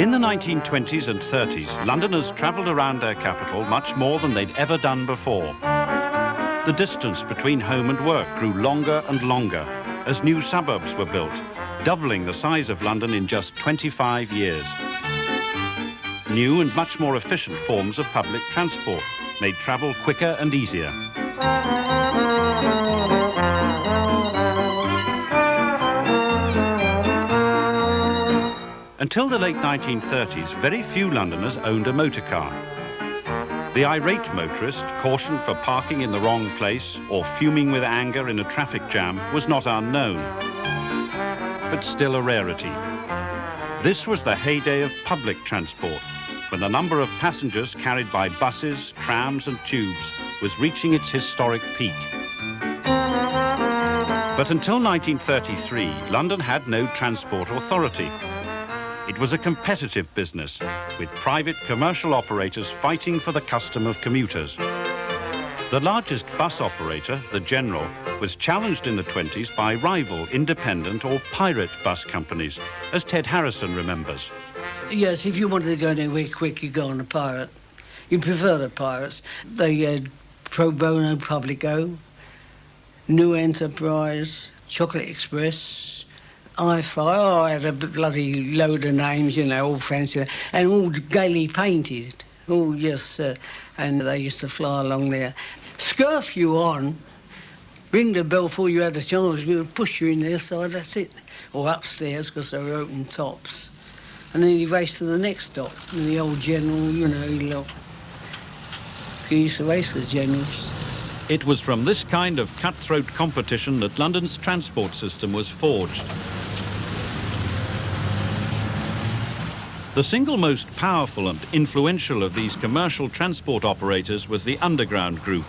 In the 1920s and 30s, Londoners travelled around their capital much more than they'd ever done before. The distance between home and work grew longer and longer as new suburbs were built, doubling the size of London in just 25 years. New and much more efficient forms of public transport made travel quicker and easier. Until the late 1930s, very few Londoners owned a motor car. The irate motorist, cautioned for parking in the wrong place or fuming with anger in a traffic jam, was not unknown, but still a rarity. This was the heyday of public transport, when the number of passengers carried by buses, trams and tubes was reaching its historic peak. But until 1933, London had no transport authority. It was a competitive business, with private commercial operators fighting for the custom of commuters. The largest bus operator, the General, was challenged in the 20s by rival independent or pirate bus companies, as Ted Harrison remembers. Yes, if you wanted to go anywhere quick, you go on a pirate. You prefer the pirates. They had Pro Bono Publico, New Enterprise, Chocolate Express, I-Fly. Oh, I had a bloody load of names, you know, all fancy, and all gaily painted. Oh, yes, sir. And they used to fly along there. Scurf you on, ring the bell before you had a chance, we would push you in there, so that's it. Or upstairs, because they were open tops. And then he raced to the next stop. And the old General, you know, he used to race the Generals. It was from this kind of cutthroat competition that London's transport system was forged. The single most powerful and influential of these commercial transport operators was the Underground Group.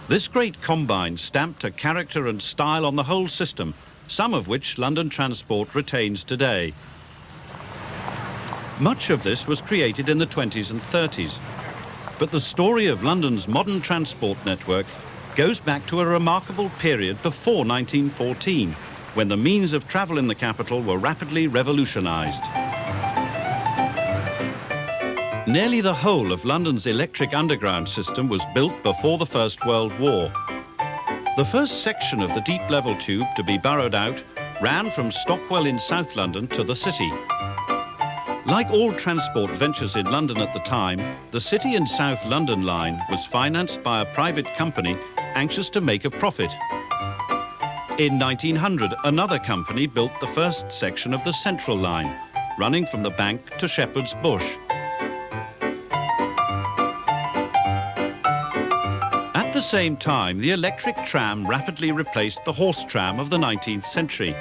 This great combine stamped a character and style on the whole system, some of which London transport retains today. Much of this was created in the 20s and 30s, but the story of London's modern transport network goes back to a remarkable period before 1914, when the means of travel in the capital were rapidly revolutionised. Nearly the whole of London's electric underground system was built before the First World War. The first section of the deep level tube to be burrowed out ran from Stockwell in South London to the city. Like all transport ventures in London at the time, the City and South London line was financed by a private company anxious to make a profit. In 1900, another company built the first section of the Central line, running from the Bank to Shepherd's Bush. At the same time, the electric tram rapidly replaced the horse tram of the 19th century.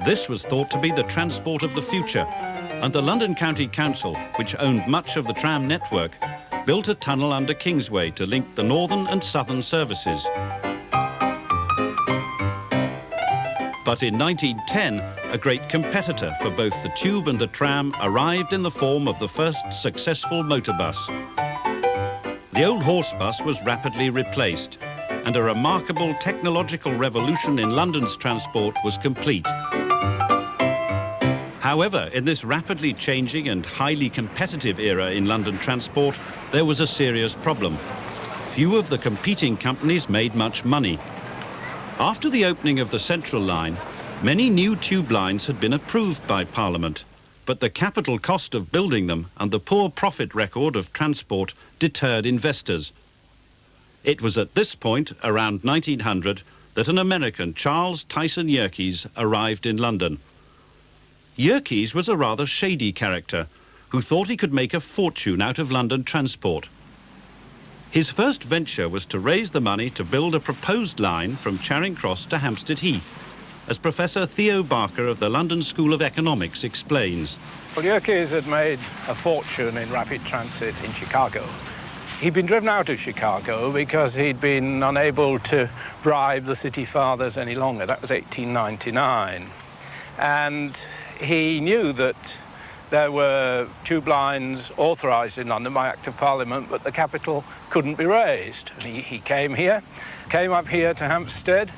This was thought to be the transport of the future, and the London County Council, which owned much of the tram network, built a tunnel under Kingsway to link the northern and southern services. But in 1910, a great competitor for both the tube and the tram arrived in the form of the first successful motor bus. The old horse bus was rapidly replaced, and a remarkable technological revolution in London's transport was complete. However, in this rapidly changing and highly competitive era in London transport, there was a serious problem. Few of the competing companies made much money. After the opening of the Central line, many new tube lines had been approved by Parliament, but the capital cost of building them and the poor profit record of transport deterred investors. It was at this point, around 1900, that an American, Charles Tyson Yerkes, arrived in London. Yerkes was a rather shady character who thought he could make a fortune out of London transport. His first venture was to raise the money to build a proposed line from Charing Cross to Hampstead Heath, as Professor Theo Barker of the London School of Economics explains. Well, Yerkes had made a fortune in rapid transit in Chicago. He'd been driven out of Chicago because he'd been unable to bribe the city fathers any longer. That was 1899. And he knew that there were tube lines authorised in London by Act of Parliament, but the capital couldn't be raised. He came up here to Hampstead,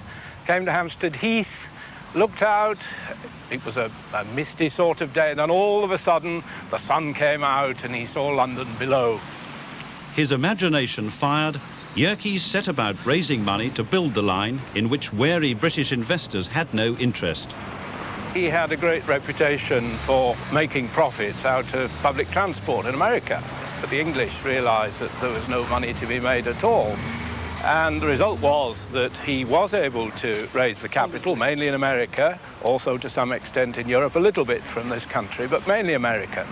came to Hampstead Heath, looked out. It was a misty sort of day, and then all of a sudden the sun came out and he saw London below. His imagination fired, Yerkes set about raising money to build the line in which wary British investors had no interest. He had a great reputation for making profits out of public transport in America, but the English realised that there was no money to be made at all. And the result was that he was able to raise the capital, mainly in America, also to some extent in Europe, a little bit from this country, but mainly America.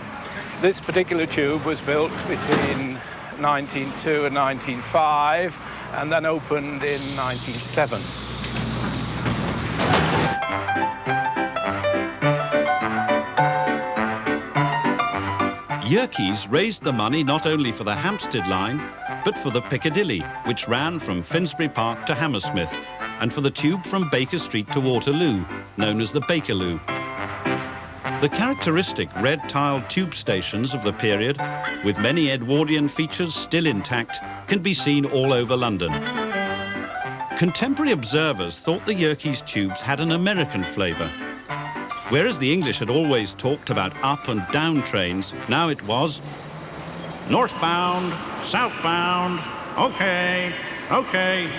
This particular tube was built between 1902 and 1905, and then opened in 1907. Yerkes raised the money not only for the Hampstead line, but for the Piccadilly, which ran from Finsbury Park to Hammersmith, and for the tube from Baker Street to Waterloo, known as the Bakerloo. The characteristic red-tiled tube stations of the period, with many Edwardian features still intact, can be seen all over London. Contemporary observers thought the Yerkes tubes had an American flavour. Whereas the English had always talked about up and down trains, now it was northbound, southbound, okay, okay.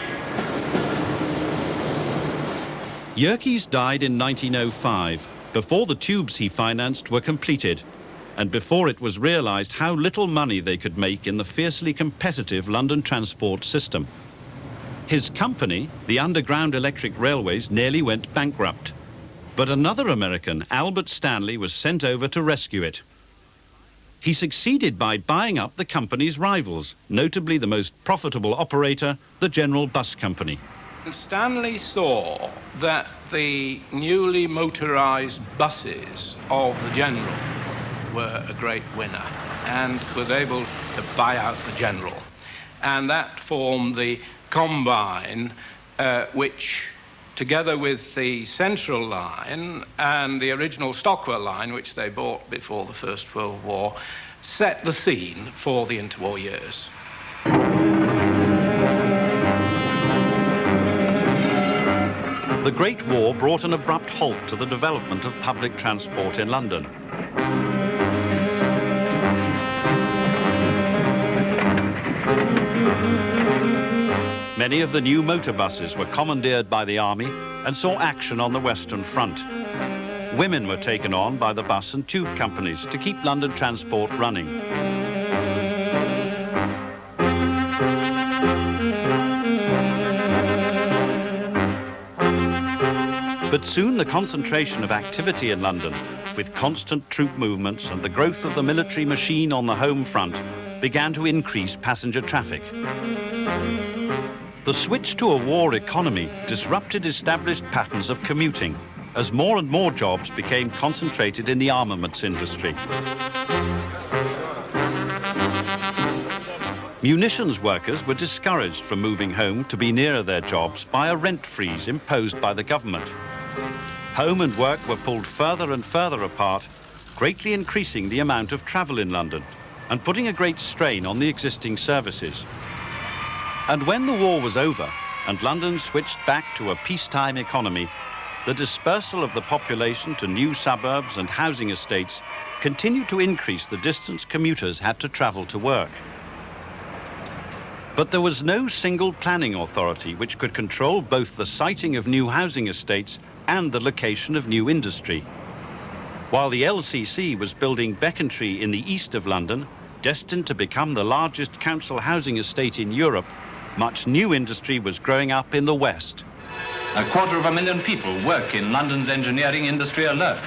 Yerkes died in 1905, before the tubes he financed were completed, and before it was realised how little money they could make in the fiercely competitive London transport system. His company, the Underground Electric Railways, nearly went bankrupt. But another American, Albert Stanley, was sent over to rescue it. He succeeded by buying up the company's rivals, notably the most profitable operator, the General Bus Company. Stanley saw that the newly motorised buses of the General were a great winner and was able to buy out the General. And that formed the combine, which, together with the Central line and the original Stockwell line, which they bought before the First World War, set the scene for the interwar years. The Great War brought an abrupt halt to the development of public transport in London. Many of the new motor buses were commandeered by the army and saw action on the Western Front. Women were taken on by the bus and tube companies to keep London transport running. But soon the concentration of activity in London, with constant troop movements and the growth of the military machine on the home front, began to increase passenger traffic. The switch to a war economy disrupted established patterns of commuting, as more and more jobs became concentrated in the armaments industry. Munitions workers were discouraged from moving home to be nearer their jobs by a rent freeze imposed by the government. Home and work were pulled further and further apart, greatly increasing the amount of travel in London and putting a great strain on the existing services. And when the war was over and London switched back to a peacetime economy, the dispersal of the population to new suburbs and housing estates continued to increase the distance commuters had to travel to work. But there was no single planning authority which could control both the siting of new housing estates and the location of new industry. While the LCC was building Becontree in the east of London, destined to become the largest council housing estate in Europe, much new industry was growing up in the west. 250,000 people work in London's engineering industry alone.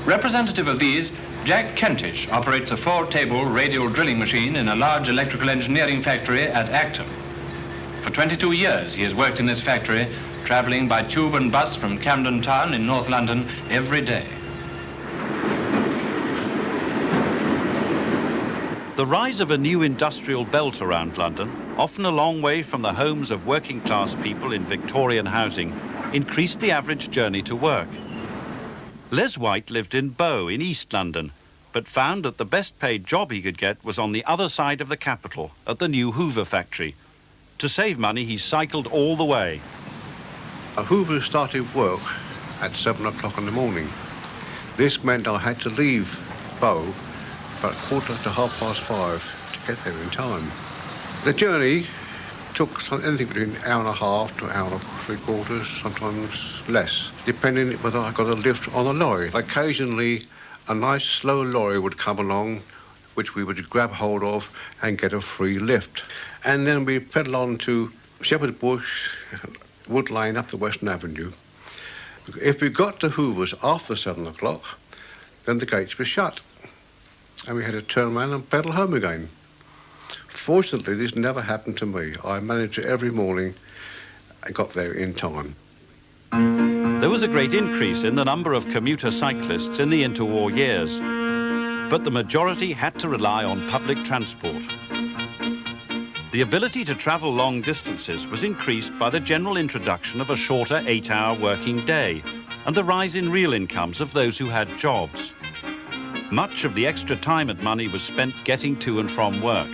Representative of these, Jack Kentish operates a 4-table radial drilling machine in a large electrical engineering factory at Acton. For 22 years he has worked in this factory, travelling by tube and bus from Camden Town in North London every day. The rise of a new industrial belt around London, often a long way from the homes of working class people in Victorian housing, increased the average journey to work. Les White lived in Bow in East London, but found that the best paid job he could get was on the other side of the capital, at the new Hoover factory. To save money, he cycled all the way. A hoover started work at 7 o'clock in the morning. This meant I had to leave Bow about 5:15 to get there in time. The journey took anything between an hour and a half to an hour and 3/4, sometimes less, depending whether I got a lift on the lorry. Occasionally, a nice slow lorry would come along, which we would grab hold of and get a free lift. And then we'd pedal on to Shepherd's Bush, Wood Lane up the Western Avenue. If we got to Hoover's after 7 o'clock, then the gates were shut. And we had to turn around and pedal home again. Fortunately, this never happened to me. I managed it every morning and got there in time. There was a great increase in the number of commuter cyclists in the interwar years, but the majority had to rely on public transport. The ability to travel long distances was increased by the general introduction of a shorter 8-hour working day and the rise in real incomes of those who had jobs. Much of the extra time and money was spent getting to and from work.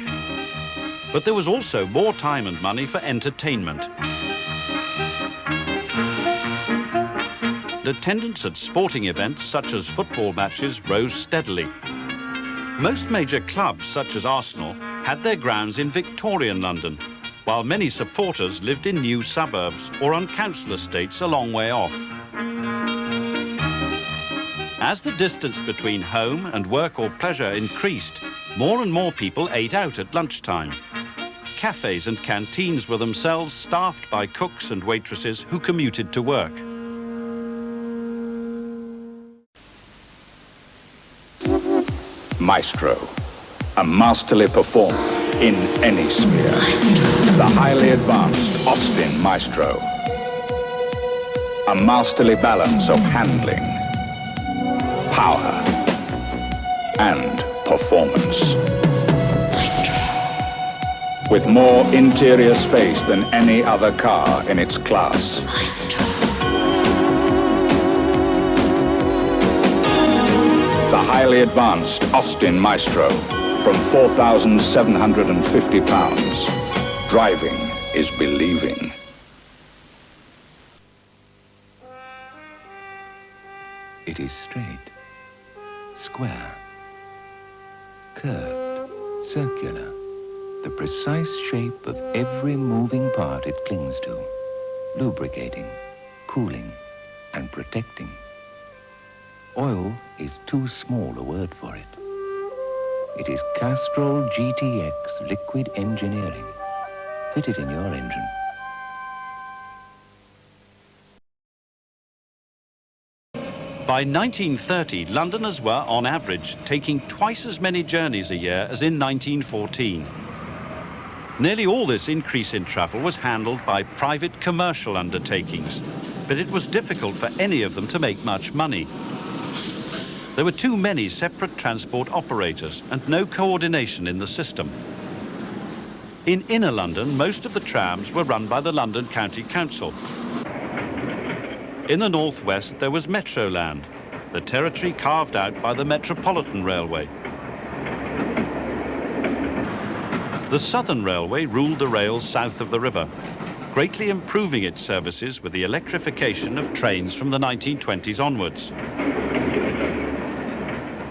But there was also more time and money for entertainment. Attendance at sporting events such as football matches rose steadily. Most major clubs, such as Arsenal, had their grounds in Victorian London, while many supporters lived in new suburbs or on council estates a long way off. As the distance between home and work or pleasure increased, more and more people ate out at lunchtime. Cafes and canteens were themselves staffed by cooks and waitresses who commuted to work. Maestro, a masterly performer in any sphere. The highly advanced Austin Maestro. A masterly balance of handling, power, and performance. With more interior space than any other car in its class. The highly advanced Austin Maestro from 4,750 pounds. Driving is believing. It is straight, square, curved, circular, the precise shape of every moving part it clings to, lubricating, cooling, and protecting. Oil is too small a word for it. It is Castrol GTX liquid engineering, fitted in your engine. By 1930, Londoners were, on average, taking twice as many journeys a year as in 1914. Nearly all this increase in travel was handled by private commercial undertakings, but it was difficult for any of them to make much money. There were too many separate transport operators and no coordination in the system. In inner London, most of the trams were run by the London County Council. In the northwest, there was Metroland, the territory carved out by the Metropolitan Railway. The Southern Railway ruled the rails south of the river, greatly improving its services with the electrification of trains from the 1920s onwards.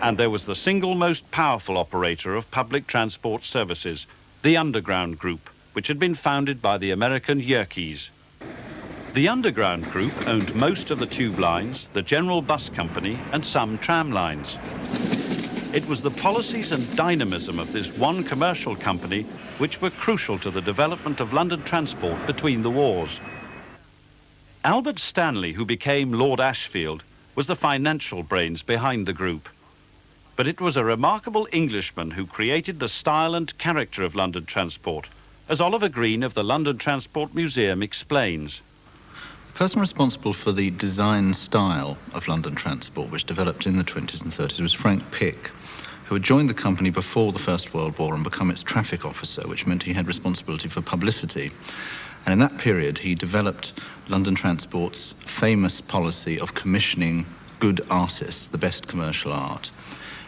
And there was the single most powerful operator of public transport services, the Underground Group, which had been founded by the American Yerkes. The Underground Group owned most of the tube lines, the General Bus Company, and some tram lines. It was the policies and dynamism of this one commercial company which were crucial to the development of London transport between the wars. Albert Stanley, who became Lord Ashfield, was the financial brains behind the group. But it was a remarkable Englishman who created the style and character of London transport, as Oliver Green of the London Transport Museum explains. The person responsible for the design style of London transport, which developed in the 20s and 30s, was Frank Pick, who had joined the company before the First World War and become its traffic officer, which meant he had responsibility for publicity. And in that period, he developed London Transport's famous policy of commissioning good artists, the best commercial art.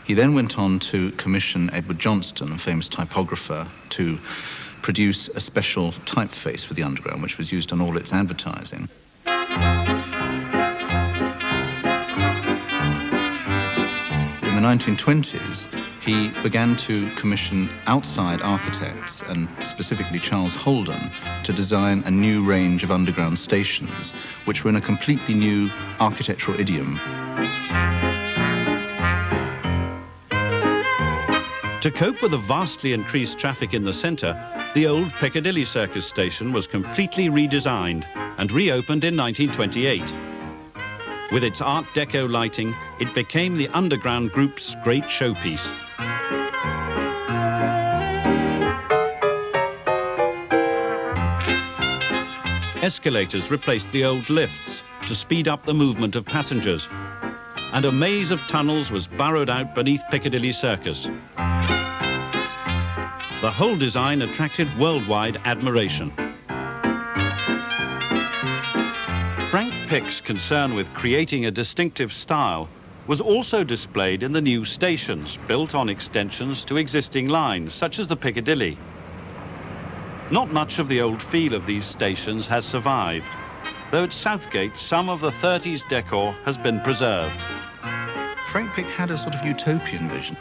He then went on to commission Edward Johnston, a famous typographer, to produce a special typeface for the Underground, which was used on all its advertising. the 1920s, he began to commission outside architects, and specifically Charles Holden, to design a new range of underground stations, which were in a completely new architectural idiom. To cope with the vastly increased traffic in the centre, the old Piccadilly Circus station was completely redesigned and reopened in 1928. With its Art Deco lighting, it became the Underground Group's great showpiece. Escalators replaced the old lifts to speed up the movement of passengers, and a maze of tunnels was burrowed out beneath Piccadilly Circus. The whole design attracted worldwide admiration. Frank Pick's concern with creating a distinctive style was also displayed in the new stations built on extensions to existing lines, such as the Piccadilly. Not much of the old feel of these stations has survived, though at Southgate some of the 30s decor has been preserved. Frank Pick had a sort of utopian vision.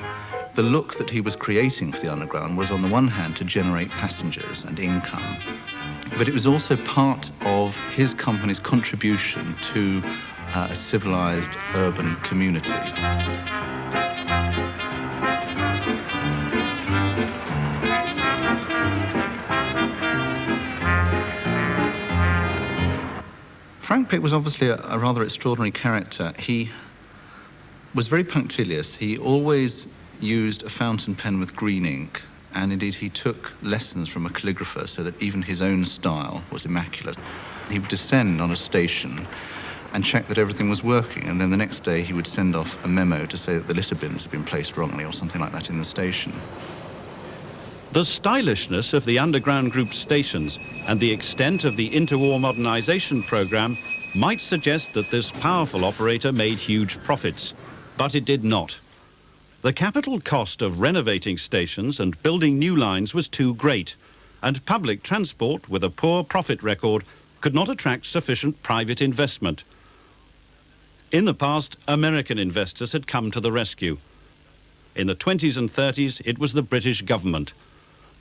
The look that he was creating for the Underground was, on the one hand, to generate passengers and income, but it was also part of his company's contribution to a civilized urban community. Frank Pick was obviously a rather extraordinary character. He was very punctilious. He always used a fountain pen with green ink, and indeed he took lessons from a calligrapher so that even his own style was immaculate. He would descend on a station and check that everything was working, and then the next day he would send off a memo to say that the litter bins had been placed wrongly or something like that in the station. The stylishness of the Underground Group stations and the extent of the interwar modernisation programme might suggest that this powerful operator made huge profits, but it did not. The capital cost of renovating stations and building new lines was too great, and public transport with a poor profit record could not attract sufficient private investment. In the past, American investors had come to the rescue. In the 20s and 30s, it was the British government.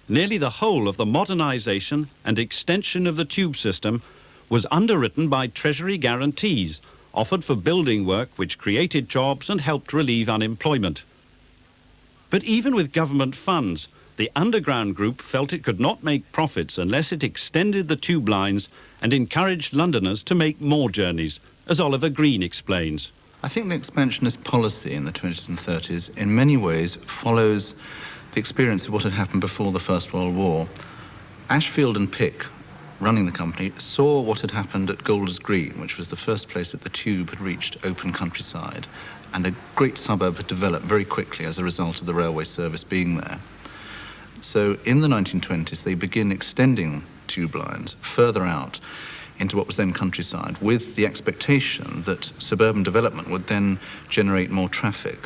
Nearly the whole of the modernisation and extension of the tube system was underwritten by Treasury guarantees offered for building work which created jobs and helped relieve unemployment. But even with government funds, the Underground Group felt it could not make profits unless it extended the tube lines and encouraged Londoners to make more journeys, as Oliver Green explains. I think the expansionist policy in the 20s and 30s in many ways follows the experience of what had happened before the First World War. Ashfield and Pick, running the company, saw what had happened at Golders Green, which was the first place that the tube had reached open countryside, and a great suburb had developed very quickly as a result of the railway service being there. So in the 1920s, they begin extending tube lines further out into what was then countryside, with the expectation that suburban development would then generate more traffic.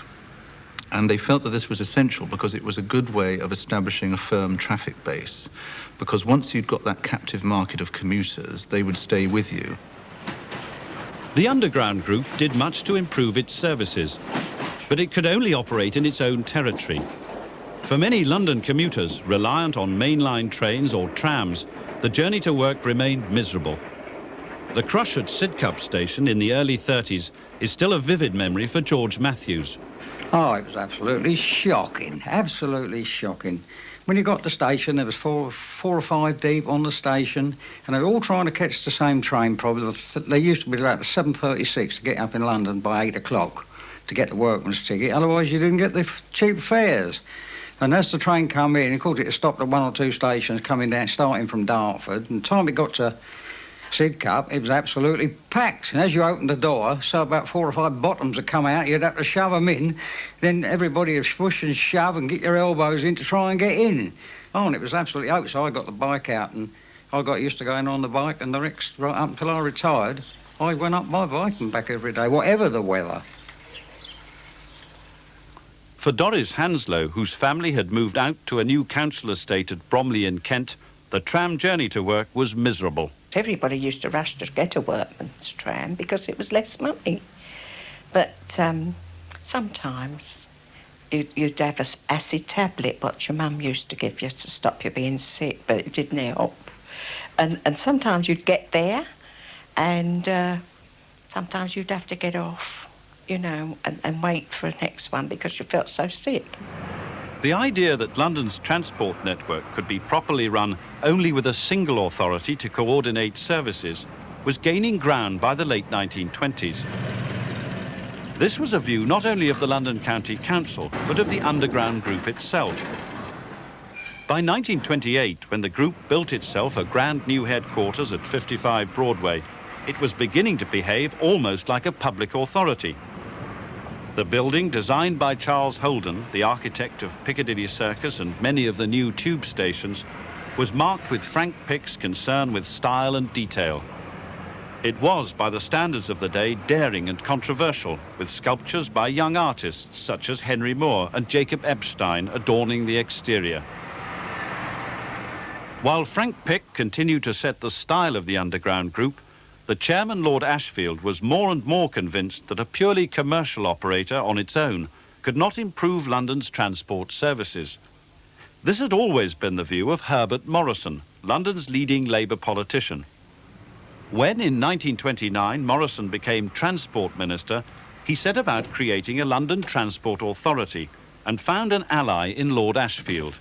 And they felt that this was essential because it was a good way of establishing a firm traffic base, because once you'd got that captive market of commuters, they would stay with you. The Underground Group did much to improve its services, but it could only operate in its own territory. For many London commuters reliant on mainline trains or trams, the journey to work remained miserable. The crush at Sidcup station in the early 30s is still a vivid memory for George Matthews. Oh, it was absolutely shocking, absolutely shocking. When you got to the station, there was four or five deep on the station, and they were all trying to catch the same train, probably. They used to be about 7:36 to get up in London by 8 o'clock to get the workman's ticket, otherwise you didn't get the cheap fares. And as the train come in, of course it stopped at one or two stations coming down, starting from Dartford, and the time it got to Sidcup, it was absolutely packed. And as you opened the door, so about 4 or 5 bottoms had come out, you'd have to shove them in. Then everybody would push and shove and get your elbows in to try and get in. Oh, and it was absolutely open. So I got the bike out and I got used to going on the bike, and the next, right up until I retired, I went up my bike and back every day, whatever the weather. For Doris Hanslow, whose family had moved out to a new council estate at Bromley in Kent, the tram journey to work was miserable. Everybody used to rush to get a workman's tram because it was less money. But sometimes you'd have an acid tablet, what your mum used to give you to stop you being sick, but it didn't help. And sometimes you'd get there, and sometimes you'd have to get off, you know, and wait for the next one because you felt so sick. The idea that London's transport network could be properly run only with a single authority to coordinate services was gaining ground by the late 1920s. This was a view not only of the London County Council, but of the Underground Group itself. By 1928, when the group built itself a grand new headquarters at 55 Broadway, it was beginning to behave almost like a public authority. The building, designed by Charles Holden, the architect of Piccadilly Circus and many of the new tube stations, was marked with Frank Pick's concern with style and detail. It was, by the standards of the day, daring and controversial, with sculptures by young artists such as Henry Moore and Jacob Epstein adorning the exterior. While Frank Pick continued to set the style of the Underground Group, the chairman, Lord Ashfield, was more and more convinced that a purely commercial operator on its own could not improve London's transport services. This had always been the view of Herbert Morrison, London's leading Labour politician. When in 1929 Morrison became Transport Minister, he set about creating a London Transport Authority and found an ally in Lord Ashfield.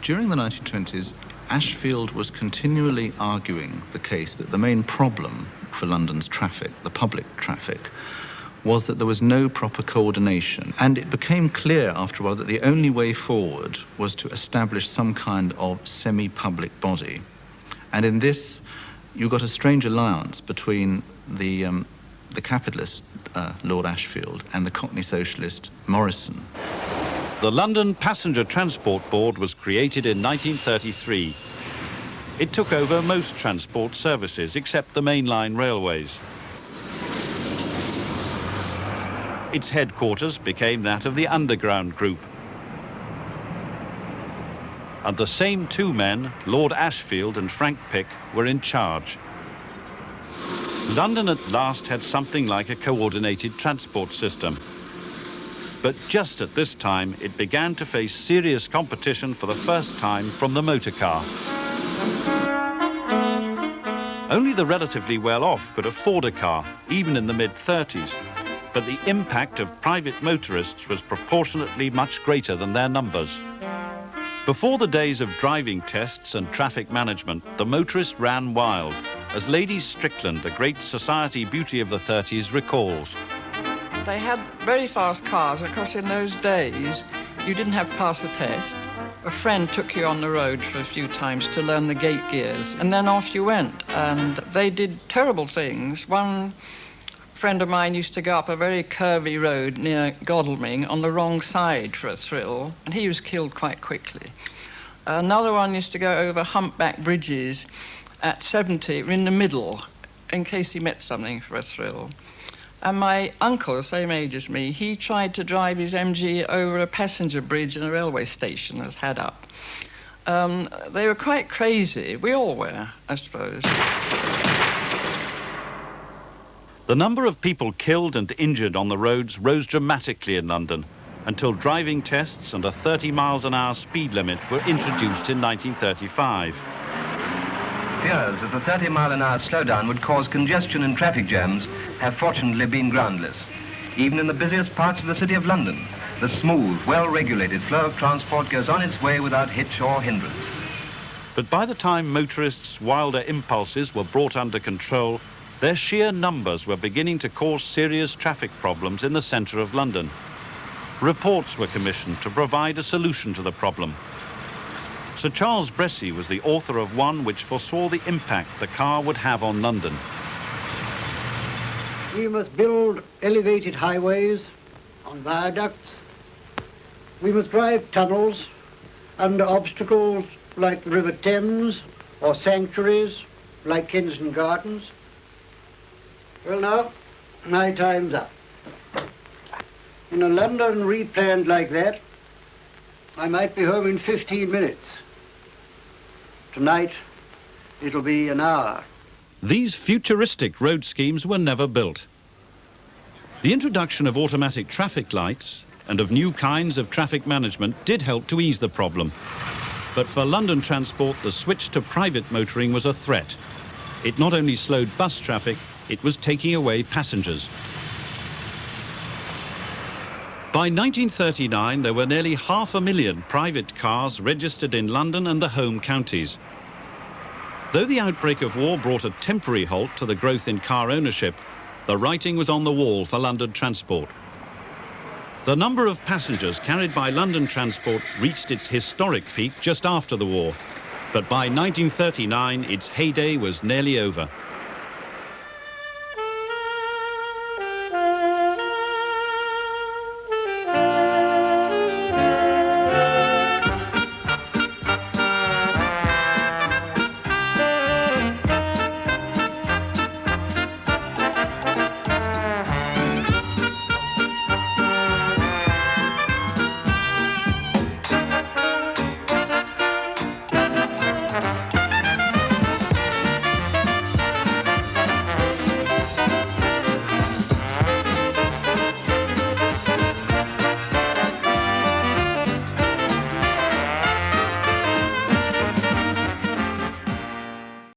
During the 1920s, Ashfield was continually arguing the case that the main problem for London's traffic, the public traffic, was that there was no proper coordination. And it became clear after a while that the only way forward was to establish some kind of semi-public body. And in this, you got a strange alliance between the capitalist Lord Ashfield and the Cockney socialist Morrison. The London Passenger Transport Board was created in 1933. It took over most transport services except the mainline railways. Its headquarters became that of the Underground Group. And the same two men, Lord Ashfield and Frank Pick, were in charge. London at last had something like a coordinated transport system. But just at this time, it began to face serious competition for the first time from the motor car. Only the relatively well-off could afford a car, even in the mid-30s. But the impact of private motorists was proportionately much greater than their numbers. Before the days of driving tests and traffic management, the motorist ran wild, as Lady Strickland, a great society beauty of the 30s, recalls. They had very fast cars. Of course, in those days, you didn't have to pass a test. A friend took you on the road for a few times to learn the gate gears, and then off you went. And they did terrible things. One friend of mine used to go up a very curvy road near Godalming on the wrong side for a thrill, and he was killed quite quickly. Another one used to go over humpback bridges at 70, in the middle, in case he met something for a thrill. And my uncle, the same age as me, he tried to drive his MG over a passenger bridge in a railway station that was had up. They were quite crazy. We all were, I suppose. The number of people killed and injured on the roads rose dramatically in London until driving tests and a 30 miles an hour speed limit were introduced in 1935. Fears that the 30-mile-an-hour slowdown would cause congestion and traffic jams have fortunately been groundless. Even in the busiest parts of the City of London, the smooth, well-regulated flow of transport goes on its way without hitch or hindrance. But by the time motorists' wilder impulses were brought under control, their sheer numbers were beginning to cause serious traffic problems in the centre of London. Reports were commissioned to provide a solution to the problem. Sir Charles Bressey was the author of one which foresaw the impact the car would have on London. We must build elevated highways on viaducts. We must drive tunnels under obstacles like the River Thames or sanctuaries like Kensington Gardens. Well now, my time's up. In a London replanned like that, I might be home in 15 minutes. Tonight, it'll be an hour. These futuristic road schemes were never built. The introduction of automatic traffic lights and of new kinds of traffic management did help to ease the problem. But for London Transport, the switch to private motoring was a threat. It not only slowed bus traffic, it was taking away passengers. By 1939, there were nearly 500,000 private cars registered in London and the home counties. Though the outbreak of war brought a temporary halt to the growth in car ownership, the writing was on the wall for London Transport. The number of passengers carried by London Transport reached its historic peak just after the war, but by 1939, its heyday was nearly over.